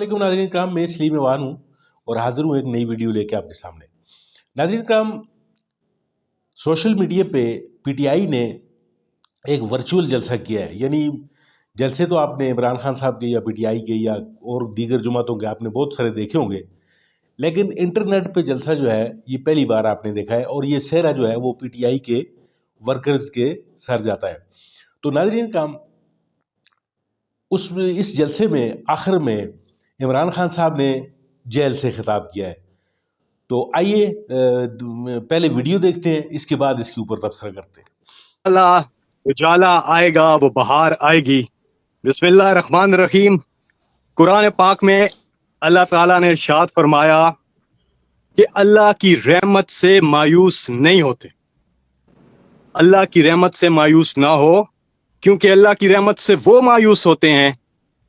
अस्सलामुअलैकुम नाज़रीन कराम, मैं सलीम ईवान हूँ और हाजिर हूँ एक नई वीडियो लेके आपके सामने। नाज़रीन कराम, सोशल मीडिया पे पीटीआई ने एक वर्चुअल जलसा किया है। यानी जलसे तो आपने इमरान खान साहब के या पीटीआई के या और दीगर जमातों के आपने बहुत सारे देखे होंगे, लेकिन इंटरनेट पे जलसा जो है ये पहली बार आपने देखा है और ये सेहरा जो है वो पीटीआई के वर्कर्स के सर जाता है। तो नाज़रीन कराम, इस जलसे में आखिर में इमरान खान साहब ने जेल से खिताब किया है। तो आइए पहले वीडियो देखते हैं, इसके बाद इसके ऊपर तबसरा करते हैं। अल्लाह उजाला आएगा वो बहार आएगी। बिस्मिल्लाह रहमान रहीम। कुरान पाक में अल्लाह ताला ने इरशाद फरमाया कि अल्लाह की रहमत से मायूस नहीं होते। अल्लाह की रहमत से मायूस ना हो, क्योंकि अल्लाह की रहमत से वो मायूस होते हैं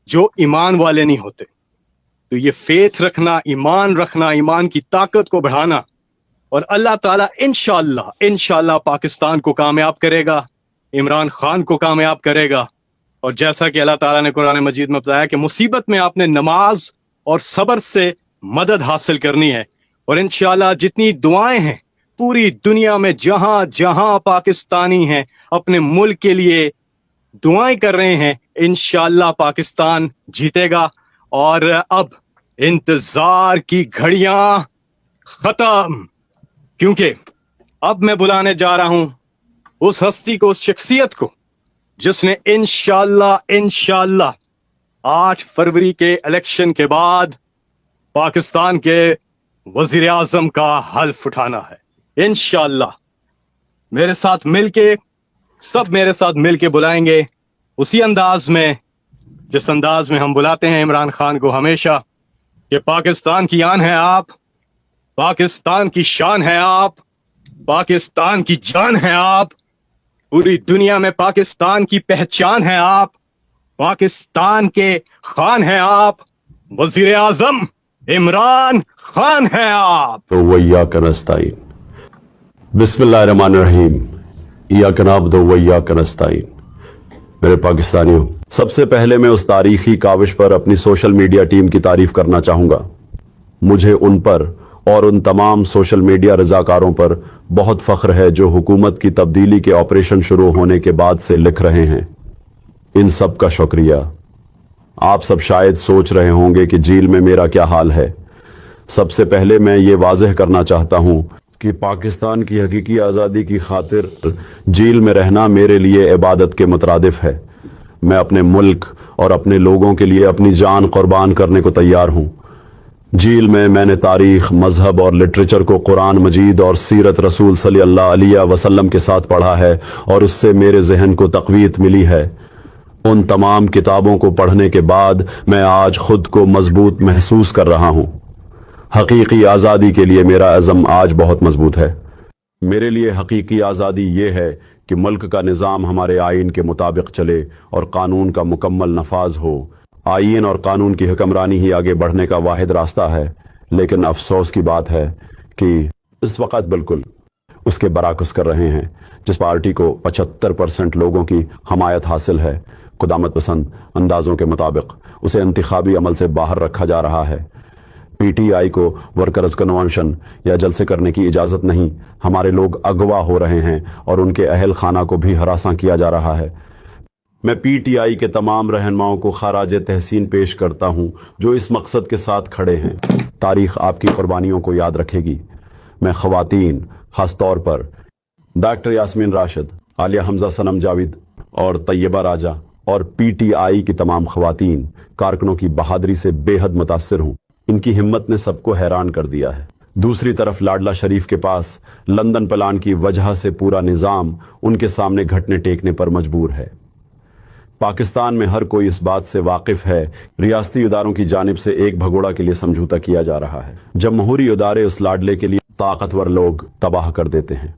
जो ईमान वाले नहीं होते। तो ये फेथ रखना, ईमान रखना, ईमान की ताकत को बढ़ाना, और अल्लाह ताला इंशाअल्लाह पाकिस्तान को कामयाब करेगा, इमरान खान को कामयाब करेगा। और जैसा कि अल्लाह ताला ने कुरान मजीद में बताया कि मुसीबत में आपने नमाज और सब्र से मदद हासिल करनी है। और इंशाअल्लाह जितनी दुआएं हैं पूरी दुनिया में, जहां जहां पाकिस्तानी हैं अपने मुल्क के लिए दुआएं कर रहे हैं, इंशाअल्लाह पाकिस्तान जीतेगा। और अब इंतजार की घड़ियां खत्म, क्योंकि अब मैं बुलाने जा रहा हूं उस हस्ती को, उस शख्सियत को जिसने इंशाअल्लाह 8 फरवरी के इलेक्शन के बाद पाकिस्तान के वजीर आजम का हल्फ उठाना है। इंशाअल्लाह मेरे साथ मिलके बुलाएंगे उसी अंदाज में जिस अंदाज में हम बुलाते हैं इमरान खान को हमेशा, कि पाकिस्तान की आन है आप, पाकिस्तान की शान है आप, पाकिस्तान की जान है आप, पूरी दुनिया में पाकिस्तान की पहचान है आप, पाकिस्तान के खान है आप, वजीर आजम इमरान खान है आप। तो वय्याक नस्तईन, बिस्मिल्लाहिर्रहमानिर्रहीम, इय्याक नअबुदु व इय्याक नस्तईन। मेरे पाकिस्तानियों, सबसे पहले मैं उस तारीखी काविश पर अपनी सोशल मीडिया टीम की तारीफ करना चाहूंगा। मुझे उन पर और उन तमाम सोशल मीडिया रजाकारों पर बहुत फख्र है जो हुकूमत की तब्दीली के ऑपरेशन शुरू होने के बाद से लिख रहे हैं। इन सब का शुक्रिया। आप सब शायद सोच रहे होंगे कि जेल में मेरा क्या हाल है। सबसे पहले मैं ये वाजह करना चाहता हूं कि पाकिस्तान की हकीकी आज़ादी की खातिर जेल में रहना मेरे लिए इबादत के मुतरादिफ है। मैं अपने मुल्क और अपने लोगों के लिए अपनी जान कुर्बान करने को तैयार हूँ। जेल में मैंने तारीख, मजहब और लिटरेचर को कुरान मजीद और सीरत रसूल सल्लल्लाहु अलैहि वसल्लम के साथ पढ़ा है और उससे मेरे जहन को तक़वीत मिली है। उन तमाम किताबों को पढ़ने के बाद मैं आज खुद को मजबूत महसूस कर रहा हूँ। हकीकी आज़ादी के लिए मेरा अज़म आज बहुत मजबूत है। मेरे लिए हकीकी आज़ादी ये है कि मुल्क का निज़ाम हमारे आइन के मुताबिक चले और कानून का मुकम्मल नफाज हो। आइन और कानून की हुक्मरानी ही आगे बढ़ने का वाहिद रास्ता है। लेकिन अफसोस की बात है कि इस वक्त बिल्कुल उसके बराकस कर रहे हैं। जिस पार्टी को 75% लोगों की हमायत हासिल है, क़ुदामत पसंद अंदाजों के मुताबिक उसे इंतखाबी अमल से बाहर रखा जा रहा है। पीटीआई को वर्कर्स कन्वेंशन या जलसे करने की इजाज़त नहीं। हमारे लोग अगवा हो रहे हैं और उनके अहल खाना को भी हरासा किया जा रहा है। मैं पीटीआई के तमाम रहनुमाओं को खराज तहसीन पेश करता हूं जो इस मकसद के साथ खड़े हैं। तारीख आपकी कुर्बानियों को याद रखेगी। मैं ख़वातीन, खास तौर पर डॉक्टर यास्मीन राशिद, आलिया हमजा, सनम जावेद और तैयबा राजा और पीटीआई की तमाम ख़वातीन कारकुनों की बहादुरी से बेहद मुतासिर हूँ। इनकी हिम्मत ने सबको हैरान कर दिया है। दूसरी तरफ लाडला शरीफ के पास लंदन प्लान की वजह से पूरा निज़ाम उनके सामने घटने टेकने पर मजबूर है। पाकिस्तान में हर कोई इस बात से वाकिफ है, रियासती इदारों की जानिब से एक भगोड़ा के लिए समझौता किया जा रहा है। जमहूरी इदारे उस लाडले के लिए ताकतवर लोग तबाह कर देते हैं।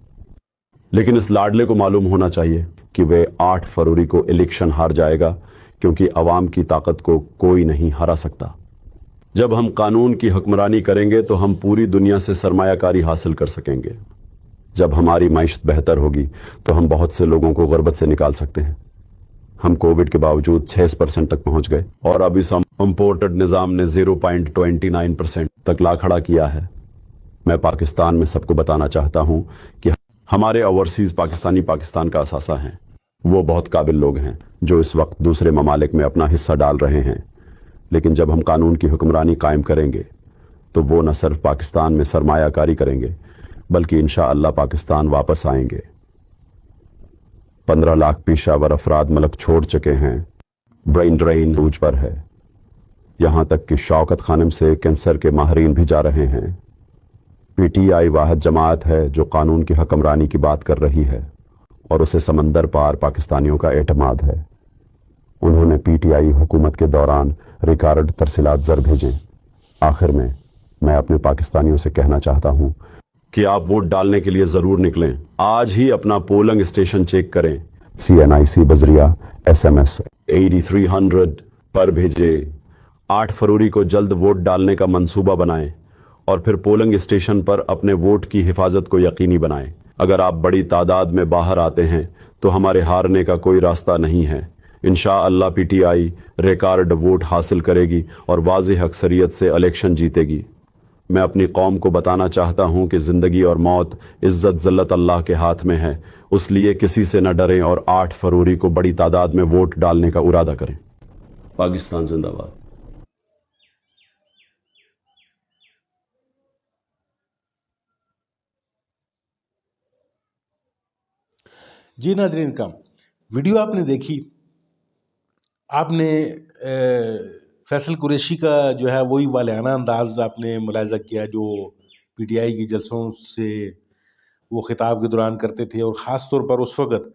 लेकिन इस लाडले को मालूम होना चाहिए कि वे 8 फरवरी को इलेक्शन हार जाएगा, क्योंकि अवाम की ताकत को कोई नहीं हरा सकता। जब हम कानून की हुक्मरानी करेंगे तो हम पूरी दुनिया से सरमायाकारी हासिल कर सकेंगे। जब हमारी मईशत बेहतर होगी तो हम बहुत से लोगों को गुर्बत से निकाल सकते हैं। ہم کووڈ کے باوجود 6% تک پہنچ گئے اور اب اس امپورٹڈ نظام نے 0.29% تک لا کھڑا کیا ہے۔ میں پاکستان میں سب کو بتانا چاہتا ہوں کہ ہمارے اوورسیز پاکستانی پاکستان کا اثاثہ ہیں۔ وہ بہت قابل لوگ ہیں جو اس وقت دوسرے ممالک میں اپنا حصہ ڈال رہے ہیں، لیکن جب ہم قانون کی حکمرانی قائم کریں گے تو وہ نہ صرف پاکستان میں سرمایہ کاری کریں گے بلکہ انشاءاللہ پاکستان واپس آئیں گے۔ 15 لاکھ پیشہ ور افراد ملک چھوڑ چکے ہیں۔ برین ڈرین عروج پر ہے، یہاں تک کہ شوکت خانم سے کینسر کے ماہرین بھی جا رہے ہیں۔ پی ٹی آئی واحد جماعت ہے جو قانون کی حکمرانی کی بات کر رہی ہے اور اسے سمندر پار پاکستانیوں کا اعتماد ہے۔ انہوں نے پی ٹی آئی حکومت کے دوران ریکارڈ ترسیلات زر بھیجیں۔ آخر میں اپنے پاکستانیوں سے کہنا چاہتا ہوں کہ آپ ووٹ ڈالنے کے لیے ضرور نکلیں۔ آج ہی اپنا پولنگ اسٹیشن چیک کریں۔ CNIC بذریعہ SMS 8300 پر بھیجے۔ 8 فروری کو جلد ووٹ ڈالنے کا منصوبہ بنائیں اور پھر پولنگ اسٹیشن پر اپنے ووٹ کی حفاظت کو یقینی بنائیں۔ اگر آپ بڑی تعداد میں باہر آتے ہیں تو ہمارے ہارنے کا کوئی راستہ نہیں ہے۔ انشاءاللہ PTI ریکارڈ ووٹ حاصل کرے گی اور واضح اکثریت سے الیکشن جیتے گی۔ میں اپنی قوم کو بتانا چاہتا ہوں کہ زندگی اور موت، عزت ذلت اللہ کے ہاتھ میں ہے، اس لیے کسی سے نہ ڈریں اور 8 فروری کو بڑی تعداد میں ووٹ ڈالنے کا ارادہ کریں۔ پاکستان زندہ باد۔ جی ناظرین کرام، ویڈیو آپ نے دیکھی، آپ نے فیصل قریشی کا جو ہے وہی والہانہ انداز آپ نے ملاحظہ کیا جو PTI کی جلسوں سے وہ خطاب کے دوران کرتے تھے، اور خاص طور پر اس وقت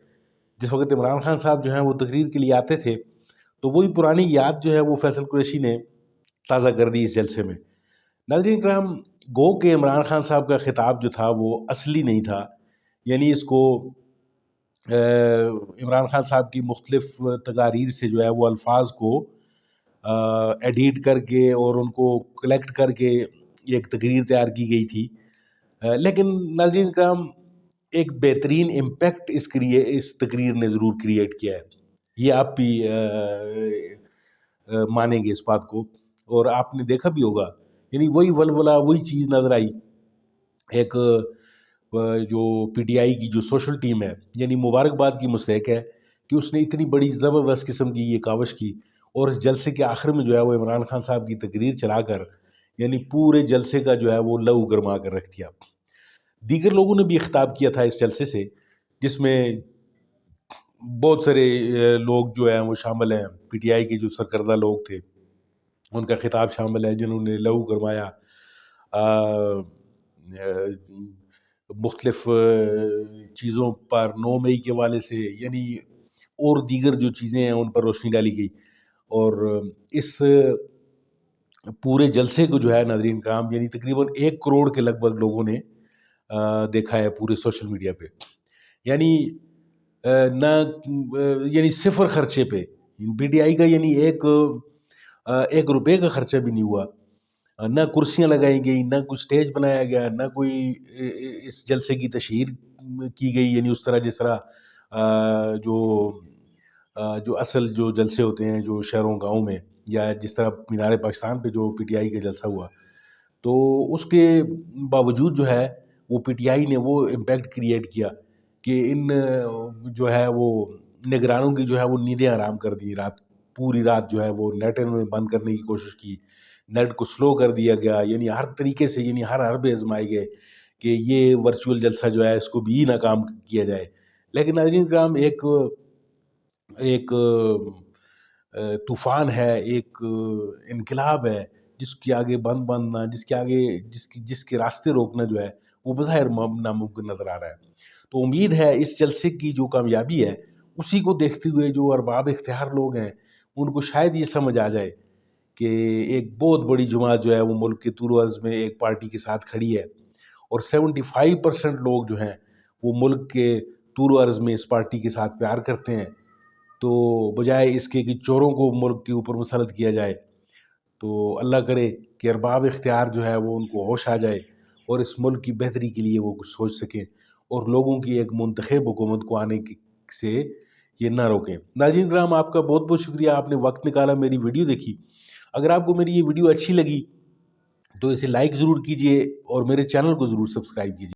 جس وقت عمران خان صاحب جو ہیں وہ تقریر کے لیے آتے تھے تو وہی پرانی یاد جو ہے وہ فیصل قریشی نے تازہ کر دی اس جلسے میں۔ ناظرین کرام، گو کہ عمران خان صاحب کا خطاب جو تھا وہ اصلی نہیں تھا، یعنی اس کو عمران خان صاحب کی مختلف تقاریر سے جو ہے وہ الفاظ کو ایڈیٹ کر کے اور ان کو کلیکٹ کر کے ایک تقریر تیار کی گئی تھی، لیکن ناظرین کرام ایک بہترین امپیکٹ اس تقریر نے ضرور کریٹ کیا ہے، یہ آپ بھی مانیں گے اس بات کو، اور آپ نے دیکھا بھی ہوگا، یعنی وہی ولولہ وہی چیز نظر آئی۔ ایک جو PTI کی جو سوشل ٹیم ہے، یعنی مبارکباد کی مستحق ہے کہ اس نے اتنی بڑی زبردست قسم کی یہ کاوش کی، اور اس جلسے کے آخر میں جو ہے وہ عمران خان صاحب کی تقریر چلا کر یعنی پورے جلسے کا جو ہے وہ لہو گرما کر رکھ دیا۔ دیگر لوگوں نے بھی خطاب کیا تھا اس جلسے سے، جس میں بہت سارے لوگ جو ہیں وہ شامل ہیں، PTI کے جو سرکردہ لوگ تھے ان کا خطاب شامل ہے جنہوں نے لہو گرمایا، مختلف چیزوں پر 9 مئی کے حوالے سے یعنی اور دیگر جو چیزیں ہیں ان پر روشنی ڈالی گئی، اور اس پورے جلسے کو جو ہے ناظرین کرام یعنی تقریباً 1 کروڑ کے لگ بھگ لوگوں نے دیکھا ہے پورے سوشل میڈیا پہ، یعنی نہ یعنی صفر خرچے پہ PTI کا یعنی 1 روپے کا خرچہ بھی نہیں ہوا، نہ کرسیاں لگائی گئی، نہ کوئی سٹیج بنایا گیا، نہ کوئی اس جلسے کی تشہیر کی گئی، یعنی اس طرح جس طرح جو اصل جو جلسے ہوتے ہیں جو شہروں گاؤں میں، یا جس طرح مینار پاکستان پہ جو PTI کا جلسہ ہوا، تو اس کے باوجود جو ہے وہ PTI نے وہ امپیکٹ کریٹ کیا کہ ان جو ہے وہ نگرانوں کی جو ہے وہ نیندیں آرام کر دی، پوری رات جو ہے وہ نیٹ میں بند کرنے کی کوشش کی، نیٹ کو سلو کر دیا گیا، یعنی ہر طریقے سے یعنی ہر حربے آزمائے گئے کہ یہ ورچوئل جلسہ جو ہے اس کو بھی ناکام کیا جائے۔ لیکن ناظرین کرام ایک طوفان ہے، ایک انقلاب ہے جس کے آگے بندنا، جس کے راستے روکنا جو ہے وہ بظاہر ناممکن نظر آ رہا ہے۔ تو امید ہے اس جلسے کی جو کامیابی ہے اسی کو دیکھتے ہوئے جو ارباب اختیار لوگ ہیں ان کو شاید یہ سمجھ آ جائے کہ ایک بہت بڑی جماعت جو ہے وہ ملک کے طول و عرض میں ایک پارٹی کے ساتھ کھڑی ہے، اور 75% لوگ جو ہیں وہ ملک کے طول و عرض میں اس پارٹی کے ساتھ پیار کرتے ہیں۔ تو بجائے اس کے کہ چوروں کو ملک کے اوپر مسلط کیا جائے، تو اللہ کرے کہ ارباب اختیار جو ہے وہ ان کو ہوش آ جائے اور اس ملک کی بہتری کے لیے وہ کچھ سوچ سکیں، اور لوگوں کی ایک منتخب حکومت کو آنے سے یہ نہ روکیں۔ ناظرین کرام، آپ کا بہت بہت شکریہ، آپ نے وقت نکالا، میری ویڈیو دیکھی۔ اگر آپ کو میری یہ ویڈیو اچھی لگی تو اسے لائک ضرور کیجئے اور میرے چینل کو ضرور سبسکرائب کیجئے۔